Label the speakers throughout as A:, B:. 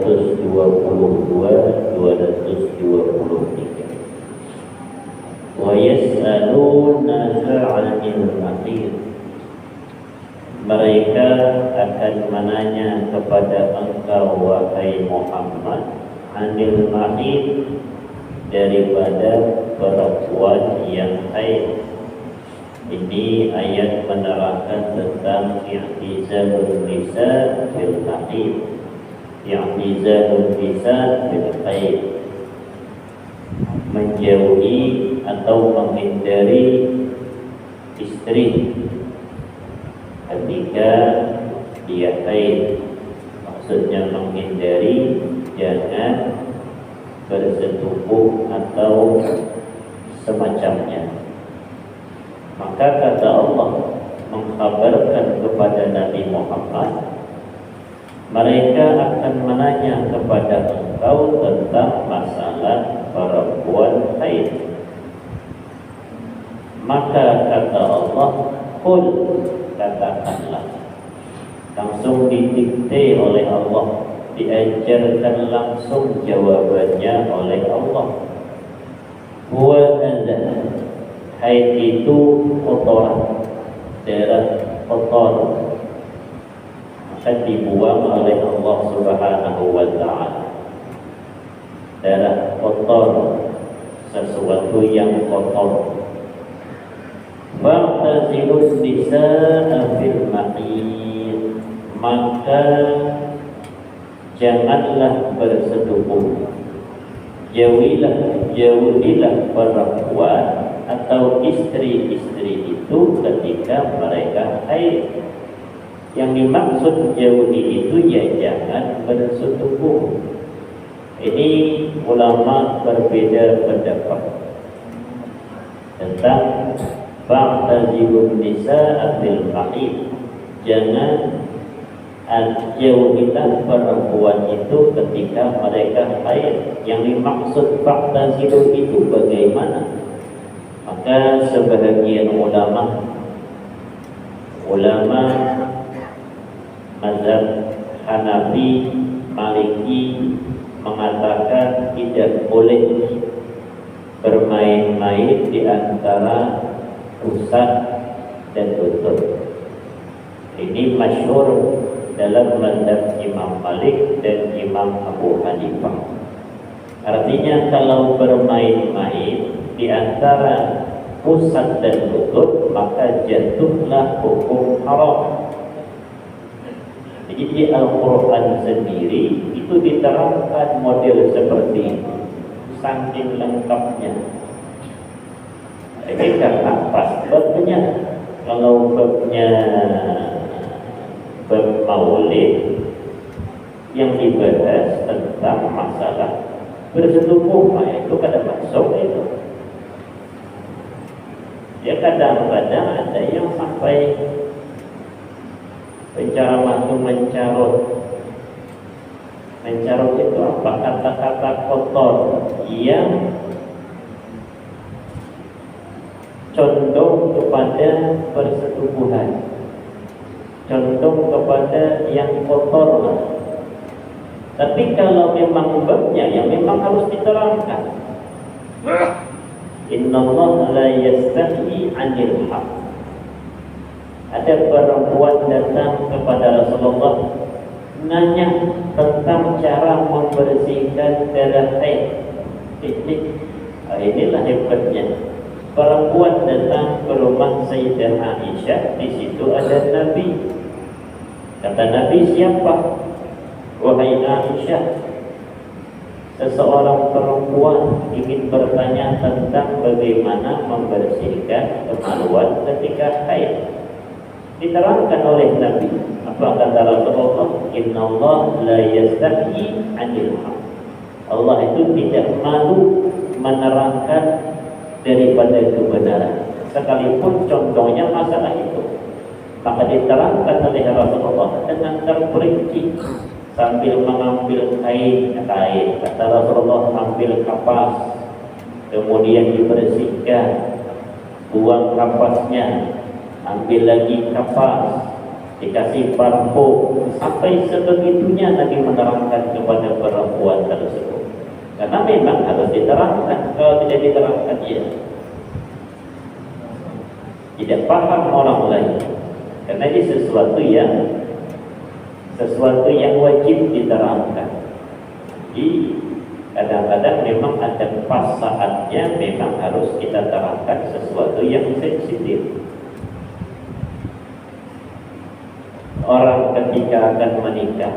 A: 222-223. Wa yas'alunaka 'anil mahid. Mereka akan menanya kepada engkau wahai Muhammad 'anil mahid, daripada perempuan yang haid. Ini ayat menerangkan tentang i'tizalun nisa fil mahid, i'tizalun nisa fil haid, menjauhi atau menghindari istri ketika dia haid. Maksudnya menghindari, jangan bersetubuh atau semacamnya. Maka kata Allah mengkabarkan kepada Nabi Muhammad, mereka akan menanya kepada engkau tentang masalah perempuan haid. Maka kata Allah, qul, katakanlah. Langsung didikte oleh Allah, diajarkan langsung jawabannya oleh Allah. Huwa adzan, haid itu kotoran, darah kotor, maka dibuang oleh Allah Subhanahu wa ta'ala. Darah kotor, sesuatu yang kotor. Wa'tazilun nisaa fil mahid, maka janganlah bersetubuh, jauhilah perempuan atau istri-istri itu ketika mereka haid. Yang dimaksud jauhi itu ya jangan bersetubuh. Ini ulama berbeda pendapat tentang ba'tazilun nisaa fil mahid, jangan jauhilah perempuan itu ketika mereka haid. Yang dimaksud ba'tazilun itu bagaimana? Maka sebahagian ulama mazhab Hanafi, Maliki mengatakan tidak boleh bermain-main di antara pusat dan lutut. Ini masyhur dalam mazhab Imam Malik dan Imam Abu Hanifah. Artinya kalau bermain-main di antara pusat dan lutut, maka jatuhlah hukum haram. Jadi di Al-Quran sendiri itu diterangkan model seperti itu, saking lengkapnya. Ini karena pas babnya, kalau babnya bab maulid yang dibahas tentang masalah bersetubuh, itu kada masuk itu. Ya kadang-kadang ada yang sampai penceramah itu mencarut itu apa, kata-kata kotor yang condong kepada persetubuhan, condong kepada yang kotor. Tapi kalau memang babnya yang memang harus diterangkan, innallaha la yastahi 'anil haq. Ada perempuan datang kepada Rasulullah nanya tentang cara membersihkan darah haid. Inilah hebatnya. Perempuan datang ke rumah Sayyidah Aisyah, di situ ada Nabi. Kata Nabi, siapa? Wahai Aisyah, seseorang perempuan ingin bertanya tentang bagaimana membersihkan kemaluan ketika haid. Diterangkan oleh Nabi. Apa kata Rasulullah? Innallaha la yastahi 'anil haq. Allah itu tidak malu menerangkan daripada kebenaran, sekalipun contohnya masalah itu. Maka diterangkan oleh Rasulullah dengan terperinci, sambil mengambil kain, kata Rasulullah, ambil kapas, kemudian dibersihkan, buang kapasnya, ambil lagi kapas, dikasih parfum, sampai sebegitunya Nabi menerangkan kepada perempuan tersebut. Karena memang harus diterangkan, kalau tidak diterangkan ya tidak paham orang lain. Karena ini sesuatu yang wajib diterangkan. Jadi kadang-kadang memang ada pas saatnya memang harus kita terangkan sesuatu yang sensitif. Orang ketika akan menikah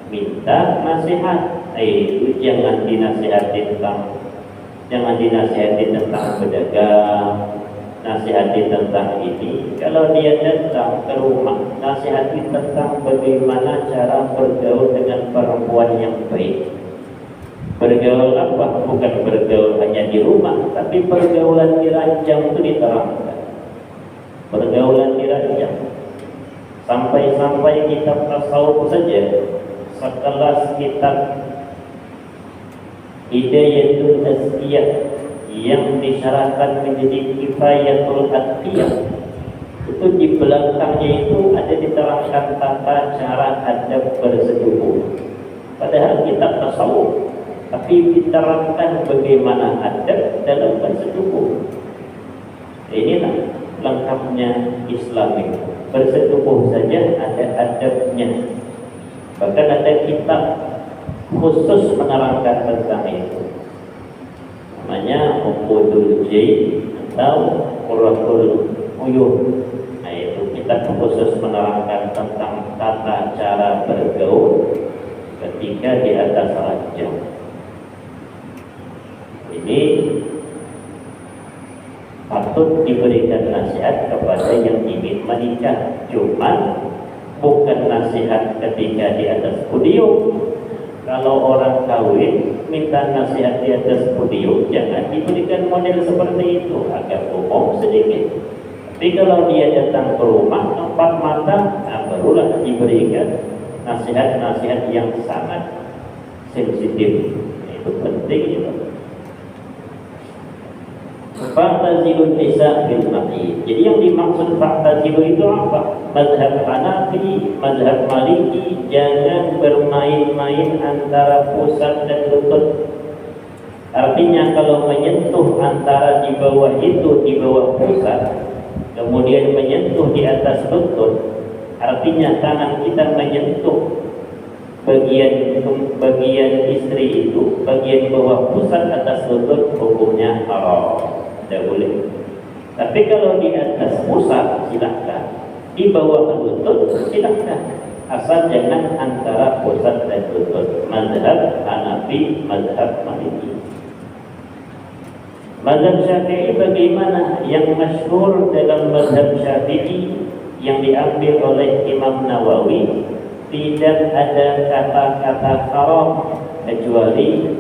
A: minta nasihat, jangan dinasihati tentang berdagang, nasihati tentang ini. Kalau dia datang ke rumah, nasihati tentang bagaimana cara bergaul dengan perempuan yang baik. Bergaul apa? Bukan bergaul hanya di rumah, tapi pergaulan di ranjang itu diterangkan. Pergaulan di ranjang. Sampai-sampai kitab tasawuf saja, sekelas kitab Hidayatul Tazkiyah yang disyaratkan menjadi Kifayatul Atqiyah, itu di belakangnya itu ada diterangkan tata cara adab bersetubuh. Padahal kitab tasawuf, tapi diterangkan bagaimana adab dalam bersetubuh. Inilah lengkapnya Islam itu. Bersetubuh saja ada adabnya. Bahkan ada kitab khusus menerangkan tentang itu. Namanya Uqudul Jain atau Qurratul Uyun. Nah, itu kitab khusus menerangkan tentang tata cara bergaul ketika di atas ranjang. Ini patut diberikan nasihat kepada yang ingin menikah, cuman bukan nasihat ketika di atas podium. Kalau orang kawin minta nasihat di atas podium, jangan diberikan model seperti itu, agak umum sedikit. Tapi kalau dia datang ke rumah empat mata, nah barulah diberikan nasihat-nasihat yang sangat sensitif. Itu penting itu. Fa'tazilun nisa bil mahid. Jadi yang dimaksud fa'tazilu itu apa? Mazhab Hanafi, mazhab Maliki, jangan bermain-main antara pusat dan lutut. Artinya kalau menyentuh antara di bawah itu, di bawah pusat, kemudian menyentuh di atas lutut, artinya tangan kita menyentuh bagian istri itu, bagian bawah pusat atas lutut, hukumnya haram. Tidak boleh. Tapi kalau di atas pusat silahkan, di bawah lutut silahkan, asal jangan antara pusat dan lutut. Mazhab Hanafi, mazhab Maliki. Mazhab Syafi'i bagaimana? Yang masyhur dalam mazhab Syafi'i yang diambil oleh Imam Nawawi, tidak ada kata-kata haram kecuali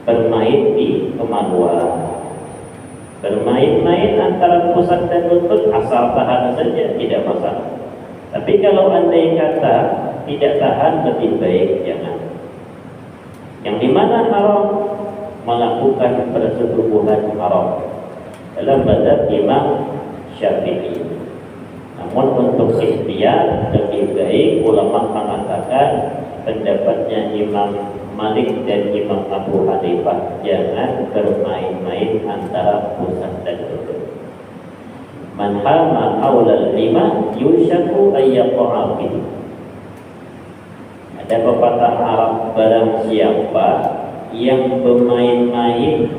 A: bermain di kemaluan. Bermain-main antara pusat dan lutut asal tahan saja, tidak masalah. Tapi kalau andai kata tidak tahan, lebih baik jangan. Yang dimana haram? Melakukan persetubuhan haram dalam mazhab Imam Syafi'i. Namun untuk ikhtiar lebih baik ulama mengatakan pendapatnya Imam Malik dan Imam Abu Hanifah, jangan bermain-main antara pusat dan lutut. Man hama haulal lima yushaku ayyaqa'a. Ada pepatah Arab, barang siapa yang bermain-main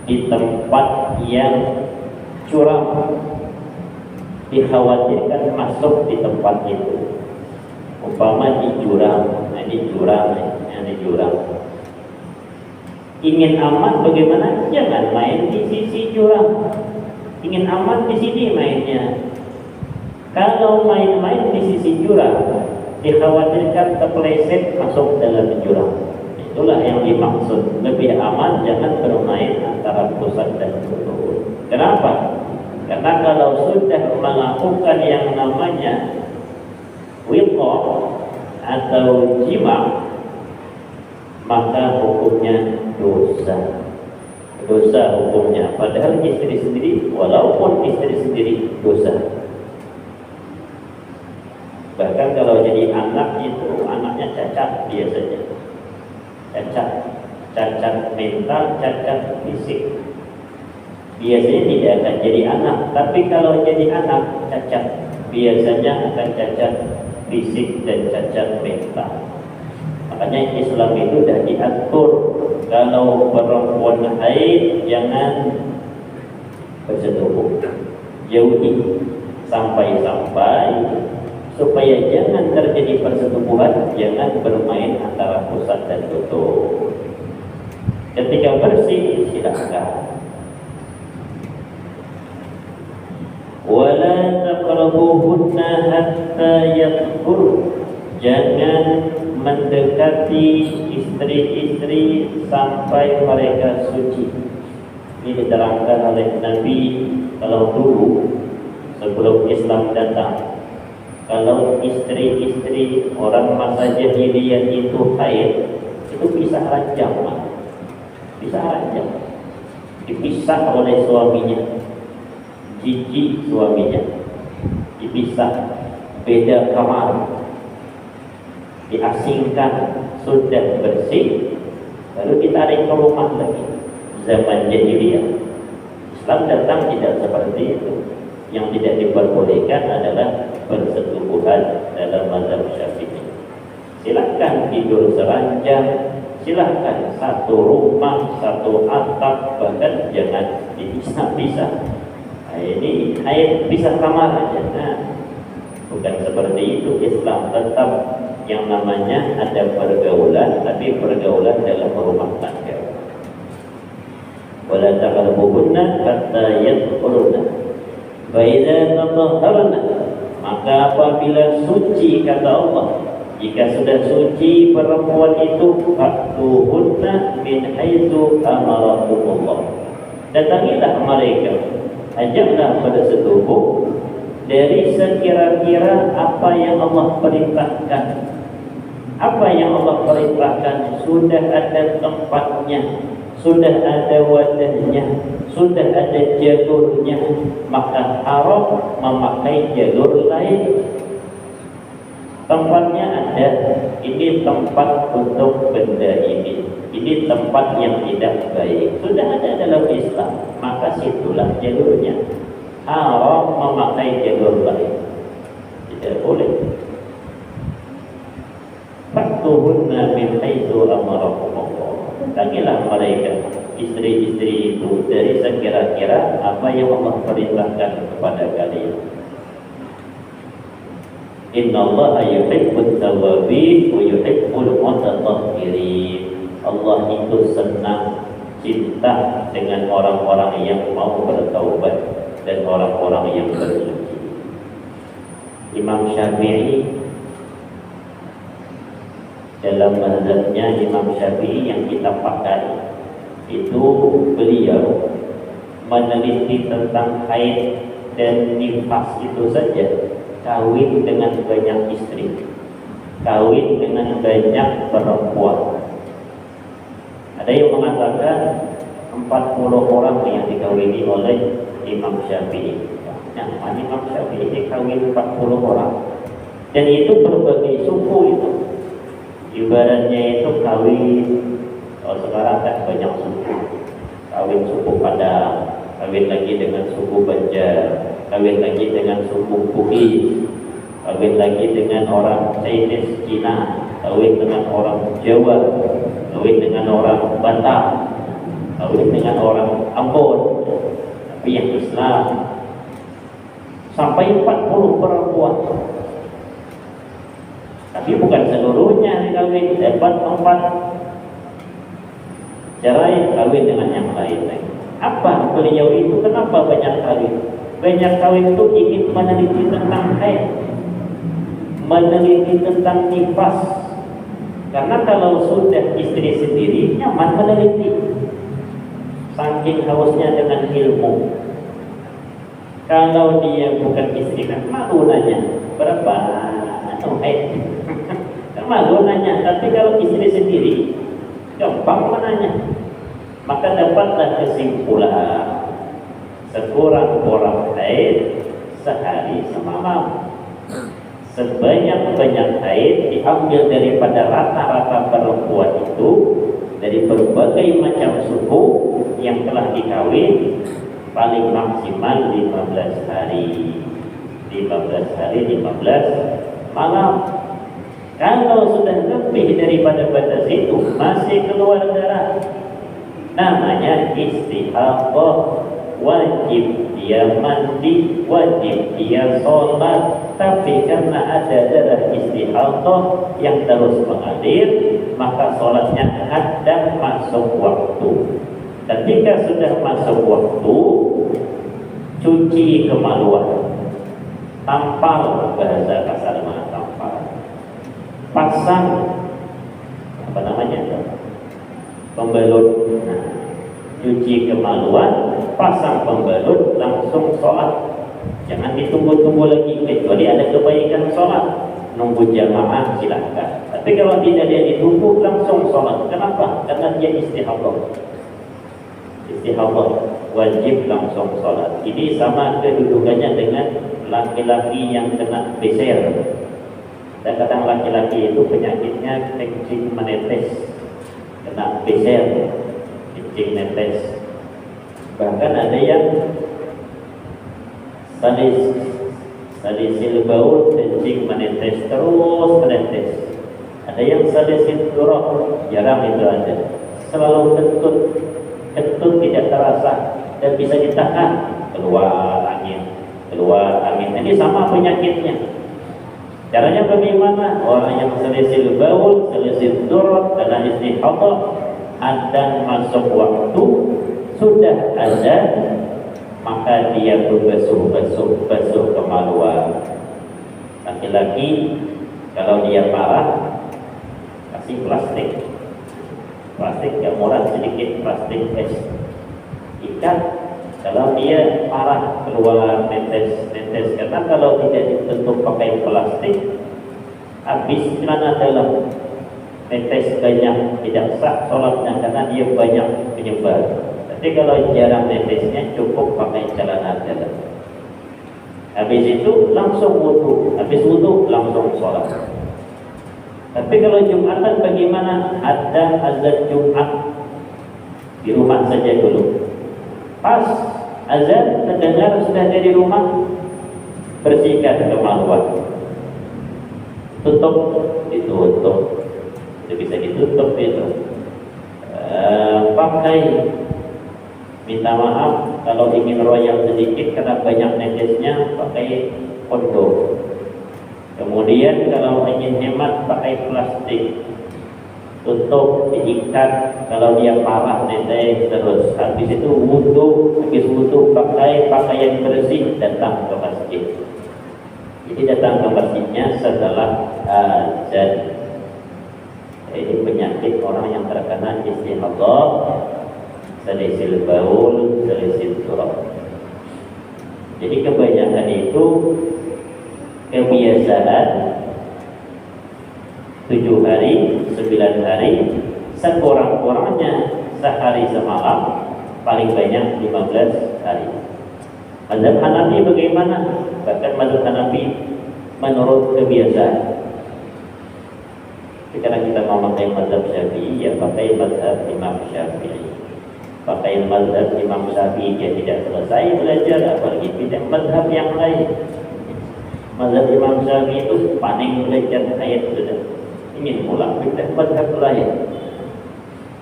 A: di tempat yang curam, dikhawatirkan masuk di tempat itu. Umpama di jurang, ini jurang. Ingin aman bagaimana? Jangan main di sisi jurang. Ingin aman di sini mainnya. Kalau main-main di sisi jurang, dikhawatirkan terpeleset masuk dalam jurang. Itulah yang dimaksud. Lebih aman jangan bermain antara pusat dan lutut. Kenapa? Karena kalau sudah melakukan yang namanya wiqo atau jima, maka hukumnya dosa. Dosa hukumnya. Padahal istri sendiri, walaupun istri sendiri dosa. Bahkan kalau jadi anak itu anaknya cacat biasanya, cacat mental, cacat fisik. Biasanya tidak akan jadi anak, tapi kalau jadi anak cacat, biasanya akan cacat fisik dan cacat mental. Makanya Islam itu sudah diatur, kalau perempuan haid jangan bersetubuh, jauhi sampai supaya jangan terjadi persetubuhan, jangan bermain antara pusat dan tutup. Ketika bersih silakan. Wala taqrabuhunna hatta yatahhur. Jangan mendekati istri-istri sampai mereka suci. Ini diterangkan oleh Nabi kalau dulu sebelum Islam datang. Kalau istri-istri orang masa jahiliyah itu haid, itu bisa rajam, dipisah oleh suaminya, jijik suaminya, dipisah, beda kamar, diasingkan, sudah bersih, lalu ditarik ke rumah lagi. Zaman jahiliyah. Islam datang tidak seperti itu. Yang tidak diperbolehkan adalah persetubuhan dalam mazhab Syafi'i. Silahkan tidur seranjang, silahkan satu rumah, satu atap, bahkan jangan dipisah-pisah. Nah, ini haid pisah kamar aja. Nah, bukan seperti itu. Islam tetap yang namanya ada pergaulan, tapi pergaulan dalam rumah tangga. Wala taqrabuhunna hatta yatahharna. Fa idza tatahharna, maka apabila suci, kata Allah, jika sudah suci perempuan itu, fatuhunna min haitsu amarakumullah. Datangilah mereka, ajaklah pada setubuh dari sekira-kira apa yang Allah perintahkan. Apa yang Allah perintahkan sudah ada tempatnya, sudah ada wadahnya, sudah ada jalurnya, maka haram memakai jalur lain. Tempatnya ada, ini tempat untuk benda ini tempat yang tidak baik, sudah ada dalam Islam, maka situlah jalurnya. Haram memakai jalur lain, tidak boleh. Fatuhunna min haitsu amarakumullah. Datangilah mereka, istri-istri itu, dari sekira-kira apa yang Allah perintahkan kepada kalian. Innallaha yuhibbut tawwabin wa yuhibbul mutatahhirin. Allah itu senang, cinta dengan orang-orang yang mau bertaubat dan orang-orang yang bersuci. Imam Syafi'i dalam mazhabnya, Imam Syafi'i yang kita pakai itu, beliau meneliti tentang haid dan nifas itu saja. Kawin dengan banyak istri, kawin dengan banyak perempuan. Ada yang mengatakan 40 orang yang dikawini oleh Imam Syafi'i. Nah, Imam Syafi'i ini kawin 40 orang, dan itu berbagai suku itu. Ibaratnya itu kawin, kalau sekarang kan banyak suku, kawin suku Padang, kawin lagi dengan suku Banjar, kawin lagi dengan suku Bugis, kawin lagi dengan orang Chinese, Cina, kawin dengan orang Jawa, kawin dengan orang Batak, kawin dengan orang Ambon. Tapi yang Islam sampai 40 perempuan. Tapi bukan seluruhnya dikawin, dapat 4 cerai, kawin dengan yang lain lagi. Apa beliau itu, kenapa banyak kawin? Banyak kawin itu ingin meneliti tentang haid, meneliti tentang nifas. Karena kalau sudah istri sendiri, nyaman meneliti, saking hausnya dengan ilmu. Kalau dia bukan istri, kan malu nanya berapa haid, kan malu nanya. Tapi kalau istri sendiri, gampang menanya. Maka dapatlah kesimpulan, sekurang-kurang haid sehari semalam, sebanyak-banyak haid diambil daripada rata-rata perempuan itu dari berbagai macam suku yang telah dikawin paling maksimal 15 hari 15 malam. Kalau sudah lebih daripada batas itu masih keluar darah, namanya istihadah, wajib dia mandi, wajib dia sholat. Tapi karena ada darah istihadah yang terus mengalir, maka sholatnya kadang masuk waktu. Ketika sudah masuk waktu, cuci kemaluan, tampal, bahasa kasar mana tampal, pasang apa namanya, pembelut. Nah, cuci kemaluan, pasang pembelut, langsung sholat. Jangan ditunggu-tunggu lagi, kecuali ada kebaikan sholat. Nunggu jamaah silahkan. Tapi kalau tidak dia ditunggu, langsung sholat. Kenapa? Karena dia istihadah. Istihadah wajib langsung sholat. Ini sama kedudukannya dengan laki-laki yang kena beser. Dan kadang laki-laki itu penyakitnya kencing menetes, kena beser, kencing menetes. Bahkan ada yang salisil baul, kencing menetes terus menetes. Ada yang salisil durah, jarang itu ada. Selalu kentut tidak terasa dan bisa ditahan, keluar angin. Ini sama penyakitnya. Caranya bagaimana? Orang yang salisil baul, salisil durah, dan istihadah, ada masuk waktu, sudah azan, maka dia basuh kemaluan. Laki-laki kalau dia marah, kasih plastik yang murah sedikit, plastik es, ikat. Kalau dia marah keluar netes, karena kalau tidak ditutup pakai plastik, habis celana dalam, netes banyak, tidak sah sholatnya karena dia banyak penyebar. Tapi kalau jarang netesnya, cukup pakai celana dalam. Habis itu langsung wudu, habis wudu langsung sholat. Tapi kalau Jumatan bagaimana? Ada azan Jumat di rumah saja dulu. Pas azan terdengar sudah dari rumah, bersihkan kemaluan, tutup, ditutup, itu bisa ditutup itu. Pakai, minta maaf kalau ingin royal sedikit karena banyak netesnya, pakai kondom. Kemudian kalau ingin hemat pakai plastik, tutup, diikat. Kalau dia parah netes terus. Habis itu wudu, pakai pakaian bersih, datang ke masjid. Jadi datang ke masjidnya setelah azan. Ini penyakit orang yang terkena istihadah, salisil baul, salisil durah. Jadi kebanyakan itu kebiasaan 7 hari, 9 hari, sekurang-kurangnya sehari semalam, paling banyak 15 hari. Mazhab Hanafi bagaimana? Bahkan mazhab Hanafi menurut kebiasaan. Sekarang kita mau pakai mazhab Syafi'i, ya pakai mazhab Imam Syafi'i. Pakai mazhab Imam Syafi'i, dia tidak selesai belajar, apalagi tidak mazhab yang lain. Mazhab Imam Syafi'i itu paling belajar ayat sudah ingin pulang, pindah mazhab lain.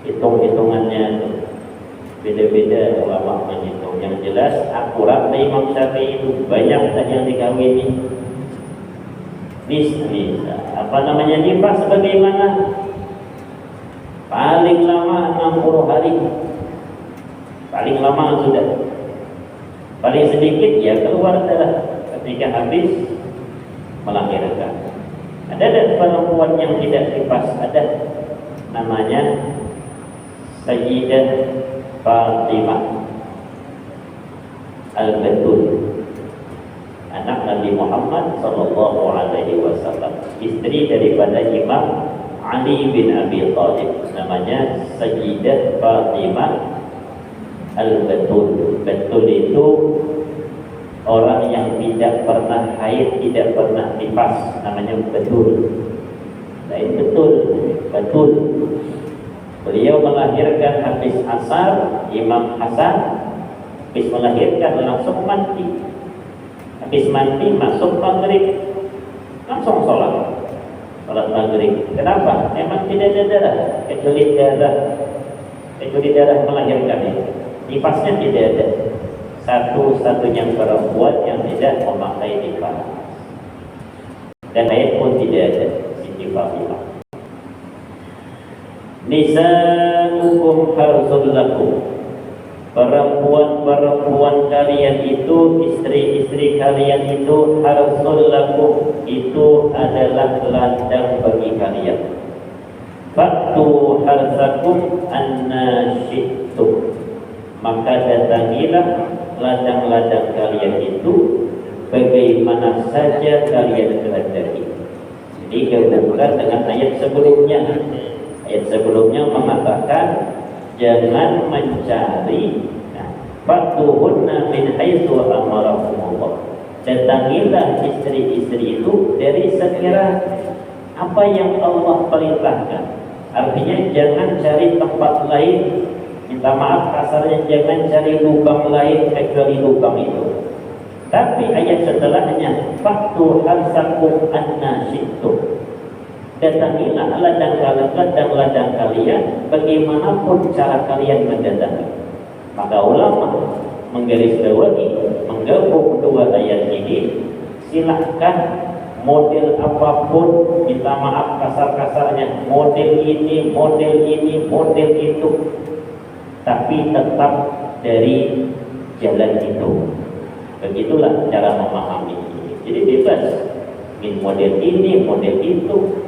A: Hitung-hitungannya beda-beda ulama menghitung. Yang jelas akurat Imam Syafi'i itu banyak yang dikawini. Bisa apa namanya, nifas bagaimana? Paling lama 60 hari. Paling lama sudah. Paling sedikit ya keluar darah ketika habis melahirkan. Ada perempuan yang tidak nifas, ada namanya Sayyidah Fatimah Al-Batul, anak Nabi Muhammad sallallahu alaihi wasallam, istri daripada Imam Ali bin Abi Thalib. Namanya Sayyidah Fatimah Al-Batul. Batul itu orang yang tidak pernah haid, tidak pernah nifas, namanya betul. Lain betul, betul. Beliau melahirkan habis asar, Imam Hasan habis melahirkan langsung mati. Habis mati masuk maghrib, langsung sholat maghrib. Kenapa? Memang tidak ada darah, kecuali darah melahirkan ini. Nifasnya tidak ada. Satu-satunya perempuan yang tidak memakai nifas. Dan haid pun tidak ada. Siti Fatimah. Nisa'ukum harsul lakum. Perempuan-perempuan kalian itu, istri-istri kalian itu harsul lakum, itu adalah ladang bagi kalian. Faktu harsakum anna syi'tum, maka datangilah ladang-ladang kalian itu bagaimana saja kalian kehendaki. Jadi gabungkan dengan ayat sebelumnya. Ayat sebelumnya mengatakan jangan mencari fatuhunna min haitsu amarakumullah. Datangilah istri-istri itu dari sekira apa yang Allah perintahkan. Artinya jangan cari tempat lain, minta maaf kasarnya, jangan cari lubang lain kecuali lubang itu. Tapi ayat setelahnya faktu harsakum anna syi'tum, datangilah ladang-ladang kalian bagaimanapun cara kalian mendatangi. Maka ulama menggarisbawahi, menggabung dua ayat ini, silahkan model apapun, minta maaf kasar-kasarnya, model ini, model itu, tapi tetap dari jalan itu. Begitulah cara memahami ini. Jadi bebas min model ini, model itu,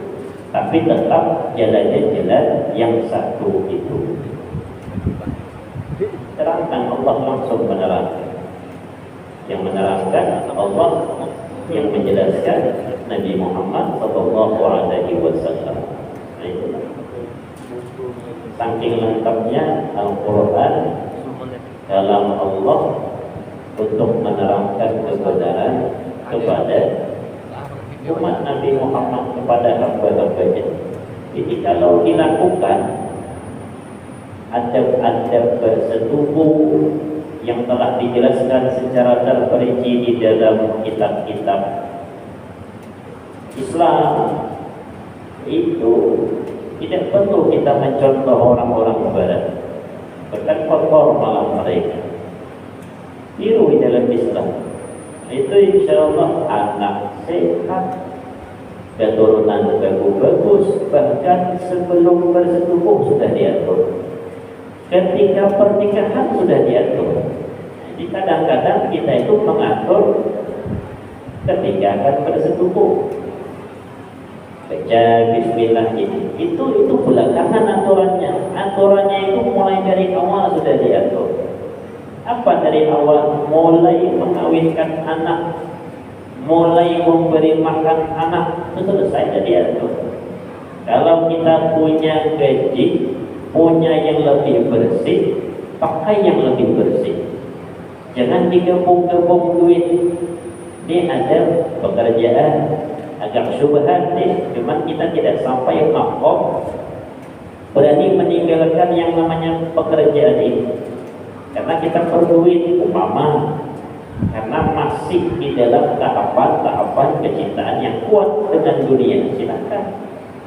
A: tapi tetap jalannya jalan yang satu itu. Terangkan Allah langsung menerangkan. Yang menerangkan Allah, yang menjelaskan Nabi Muhammad sallallahu alaihi wasallam. Saking lengkapnya Al-Quran dalam Allah untuk menerangkan kebenaran kepada umat Nabi Muhammad, kepada hamba-hambanya. Jadi kalau dilakukan adab-adab bersetubuh yang telah dijelaskan secara terperinci di dalam kitab-kitab Islam, itu tidak perlu kita mencontoh orang-orang barat, bahkan kotor malah mereka. Tiru di dalam Islam itu insya Allah anak sehat, keturunan bagus, bahkan sebelum bersetubuh sudah diatur, ketika pernikahan sudah diatur. Jadi kadang-kadang kita itu mengatur ketika akan bersetubuh, baca bismillah ini, itu belakangan aturannya itu mulai dari awal sudah diatur. Apa dari awal? Mulai mengawinkan anak, mulai memberi makan anak, itu selesai sudah diatur. Kalau kita punya gaji, punya yang lebih bersih, pakai yang lebih bersih. Jangan digabung-gabung duit. Ini ada pekerjaan agak syubhat nih, cuman kita tidak sampai makom berani meninggalkan yang namanya pekerjaan ini, karena kita perlu duit umpama, karena masih di dalam tahapan kecintaan yang kuat dengan dunia. Silakan,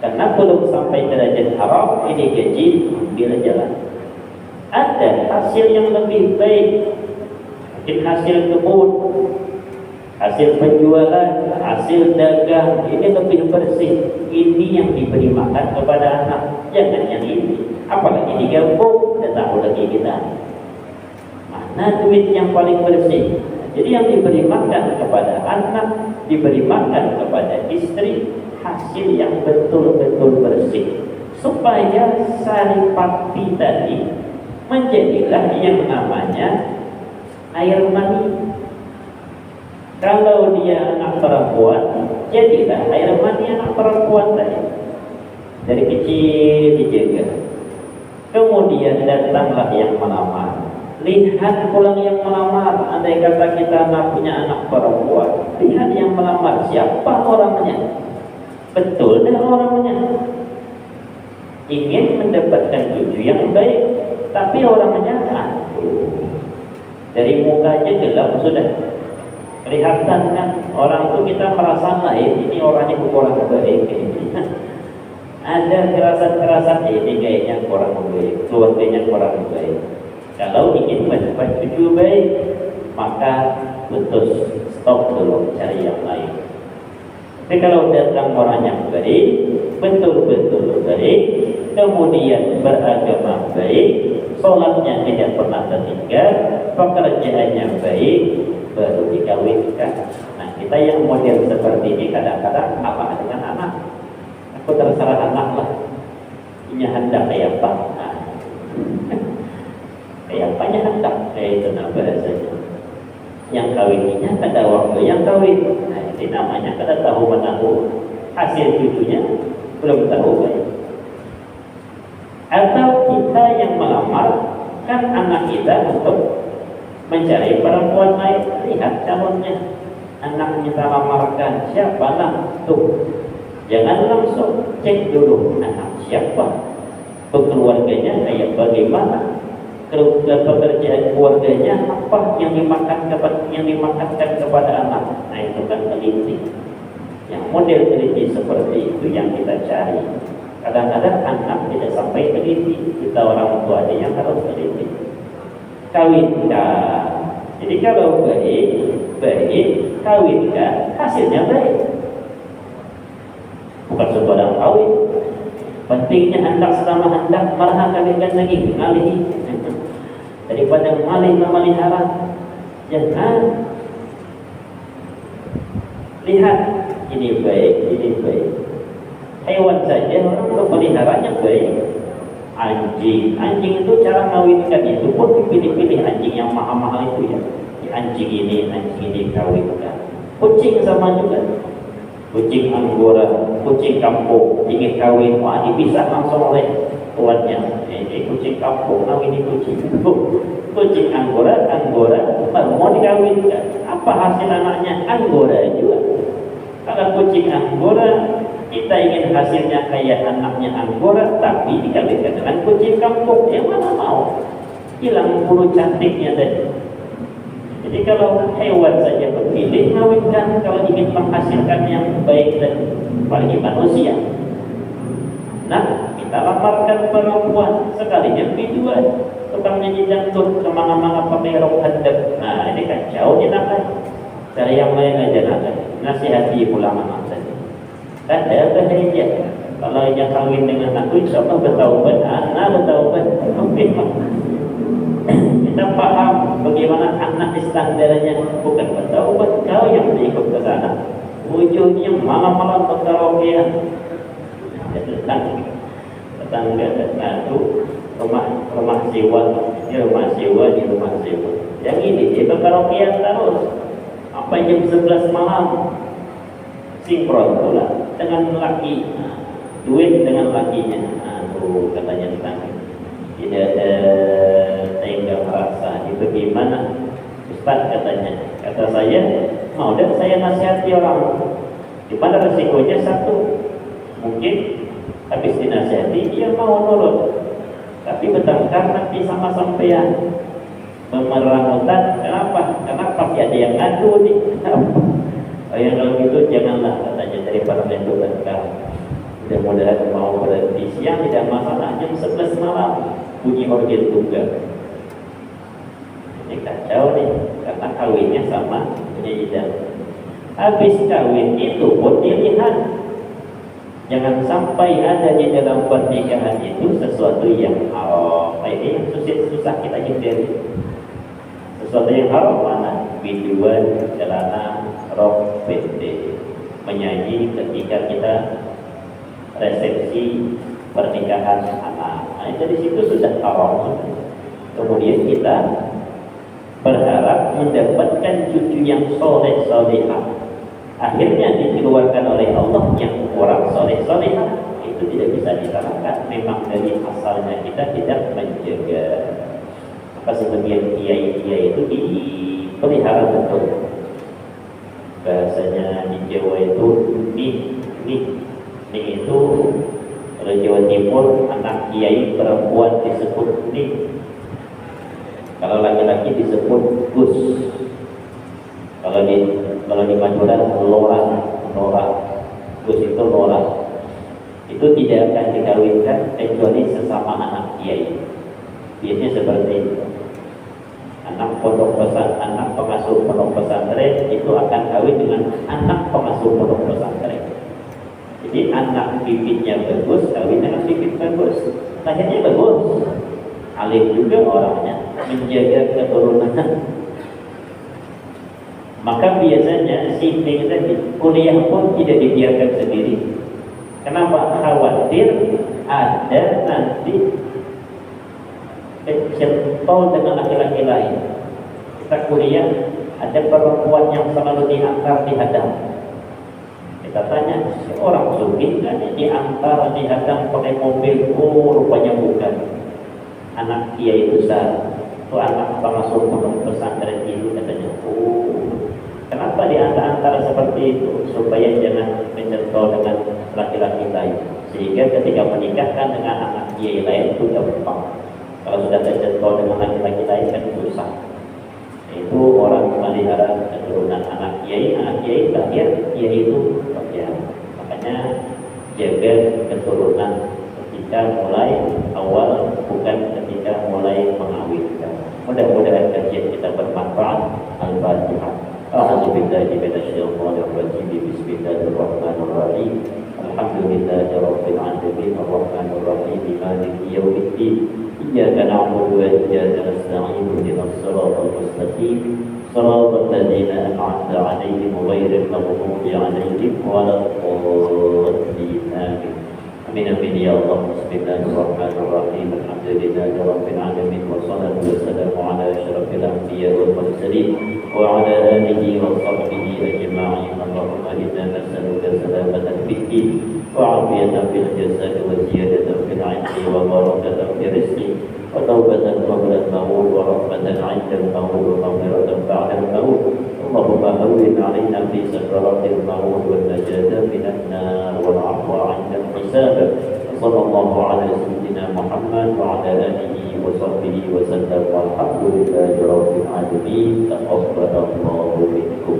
A: karena belum sampai derajat haram, ini gaji ambil jalan. Ada hasil yang lebih baik, mungkin hasil kebun, hasil penjualan, hasil dagang, ini lebih bersih. Ini yang diberi makan kepada anak, jangan yang ini. Apalagi digabung, tidak tahu lagi kita mana duit yang paling bersih. Jadi yang diberi makan kepada anak, diberi makan kepada istri, hasil yang betul-betul bersih, supaya saripati tadi menjadilah yang namanya air mani. Kalau dia anak perempuan, jadilah air mani anak perempuan tadi. Dari kecil dijaga. Kemudian datanglah yang melamar. Lihat pulang yang melamar. Andai kata kita punya anak perempuan, lihat yang melamar siapa orangnya. Betul dah orangnya. Ingin mendapatkan cucu yang baik, tapi orangnya dari mukanya gelap sudah kelihatan kan. Orang itu kita merasa lain, ini orangnya kurang baik. Ada kerasan-kerasan ini kayaknya kurang baik, keluarganya kurang baik. Kalau ingin mendapat cucu baik, maka putus, stop dulu, cari yang lain. Tapi kalau datang orang yang baik, betul-betul baik, kemudian beragama baik, sholatnya tidak pernah tertinggal, pekerjaannya baik, baru dikawinkan. Nah, kita yang model seperti ini kadang-kadang apa dengan anak? Aku terserah anak lah, punya hendak kayak apa? Nah, kayak apanya hendak? Itu nama bahasanya. Yang kawinnya pada waktu yang kawin. Nah, ini namanya kada tahu menahu, hasil cucunya belum tahu baik. Atau kita yang melamar, kan anak kita untuk mencari perempuan lain, lihat calonnya, anak kita lamarkan siapa lah tuh. Jangan langsung cek dulu anak siapa, keluarganya kayak bagaimana, pekerjaan keluarganya apa yang dimakankan kepada anak. Nah, itu kan teliti. Yang model teliti seperti itu yang kita cari. Kadang-kadang anak tidak sampai teliti, kita orang tua yang harus teliti. Kawinkan. Jadi kalau baik, kawinkan, hasilnya baik. Bukan sembarang kawin. Pentingnya hendak selama hendak, malah kawinkan lagi, ngalih. Daripada memelihara, jangan. Lihat, ini baik, ini baik. Hewan saja orang memeliharanya baik. Anjing itu cara mengawinkan itu pun dipilih-pilih anjing yang mahal-mahal itu ya. Anjing ini kawinkan. Kucing sama juga. Kucing Anggora, kucing kampung ingin kawin, wah dipisah langsung oleh tuannya. Ini kucing kampung, ini kucing. Kucing Anggora mau dikawinkan. Apa hasil anaknya? Anggora juga. Kalau kucing Anggora, kita ingin hasilnya kayak anaknya Anggora, tapi dikawinkan dengan kucing kampung, yang mana mau? Hilang bulu cantiknya tadi. Jadi kalau hewan saja berpilih, kawinkan kalau ingin menghasilkan yang baik dan apalagi manusia. Nah, kita lamarkan perempuan sekalinya biduan, tukang nyanyi jantung, kemana-mana pakai rok handap. Nah, ini kacau ni nak. Cari yang lain aja nak. Nasihati pulang anak saja. Ada bahaya. Kalau yang kawin dengan aku, insya Allah bertaubat, anak bertaubat. Oke, kita paham bagaimana anak standarnya, bukan bertaubat kau yang ikut ke sana. Ujungnya malam-malam berkaraokean. Tetangga satu rumah sewa, di rumah sewa. Yang ini dia berkaraokean terus. Apa jam 11 malam sinkron pula dengan laki, duit dengan lakinya. Aduh, katanya tetangga. Tidak ada tenggang rasa. Itu gimana? Ustaz katanya. Kata saya, mau dan saya nasihati orang. Di mana resikonya? Satu, mungkin habis dinasihati dia mau nurut, tapi bertengkar nanti sama sampean. Memerang hutan, kenapa? Karena pasti ada yang ngadu nih. Oh ya, kalau gitu janganlah katanya daripada itu bertengkar. Mudah-mudahan mau berhenti siang tidak masalah, jam 11 malam bunyi orgel tunggal. Ini kacau nih, karena kawinnya sama punya idam. Habis kawin itu pun dilihat. Jangan sampai ada di dalam pernikahan itu sesuatu yang haram. Ini yang susah kita hindari. Sesuatu yang haram mana? Biduan, celana, rok, pendek, menyanyi ketika kita resepsi pernikahan anak. Nah, dari situ sudah haram. Kemudian kita berharap mendapatkan cucu yang soleh-solehah. Akhirnya dikeluarkan oleh Allah yang orang soleh-solehah. Itu tidak bisa disalahkan. Memang dari asalnya kita tidak menjaga. Pas sebagian kiai-kiai itu dipelihara betul. Bahasanya di Jawa itu nih itu, kalau Jawa Timur anak kiai perempuan disebut nih, kalau laki-laki disebut gus, kalau di Madura lora, gus itu lora. Itu tidak akan dikawinkan kecuali sesama anak kiai. Biasanya seperti itu. Anak pengasuh pondok pesantren itu akan kawin dengan anak pengasuh pondok pesantren. Jadi anak bibitnya bagus, kawin dengan bibit bagus, lahirnya bagus. Alim juga orangnya, menjaga keturunan. Maka biasanya sibling tadi kuliah pun tidak dibiarkan sendiri. Kenapa? Khawatir ada nanti kecentol dengan laki-laki lain. Kita kuliah, ada perempuan yang selalu diantar dihadang. Kita tanya, si orang sugih kan diantar dihadang pakai mobil? Oh, rupanya bukan. Anak kiai besar, itu anak pengasuh pondok pesantren itu katanya. Oh, kenapa diantar-antar seperti itu? Supaya jangan mencentol dengan laki-laki lain. Sehingga ketika menikahkan dengan anak kiai lain itu gampang. Kalau sudah terjentol dengan laki-laki lain kan susah. Itu orang melihara keturunan anak kiai lahir, kiai itu ya. Makanya jaga keturunan ketika mulai awal, bukan ketika mulai mengawinkan. Mudah-mudahan kajian kita bermanfaat. Al-Fatihah. A'udzubillahi minasyaitonir rajim. Bismillahirrahmanirrahim. Alhamdulillahi rabbil alamin arrahmanir rahim maliki yaumiddin. إياك نعبد وإياك نستعين اهدنا الصراط المستقيم صراط الذين أنعمت عليهم غير المغضوب عليهم ولا الضالين آمين. آمين آمين يا الله. بسم الله الرحمن الرحيم. الحمد لله رب العالمين والصلاة والسلام على أشرف الأنبياء والمرسلين وعلى آله وصحبه أجمعين. اللهم إنا نسألك سلامة في الدين وعافية في الجسد وزيادة في العلم وبركة في الرزق وتوبة قبل الموت ورحمة عند الموت ومغفرة بعد الموت. اللهم هون علينا في سكرات الموت والنجاة من النار والعفو عند الحساب. صلى الله على سيدنا محمد وعلى آله وصحبه وسلم والحمد لله رب العالمين. تقبل الله منكم.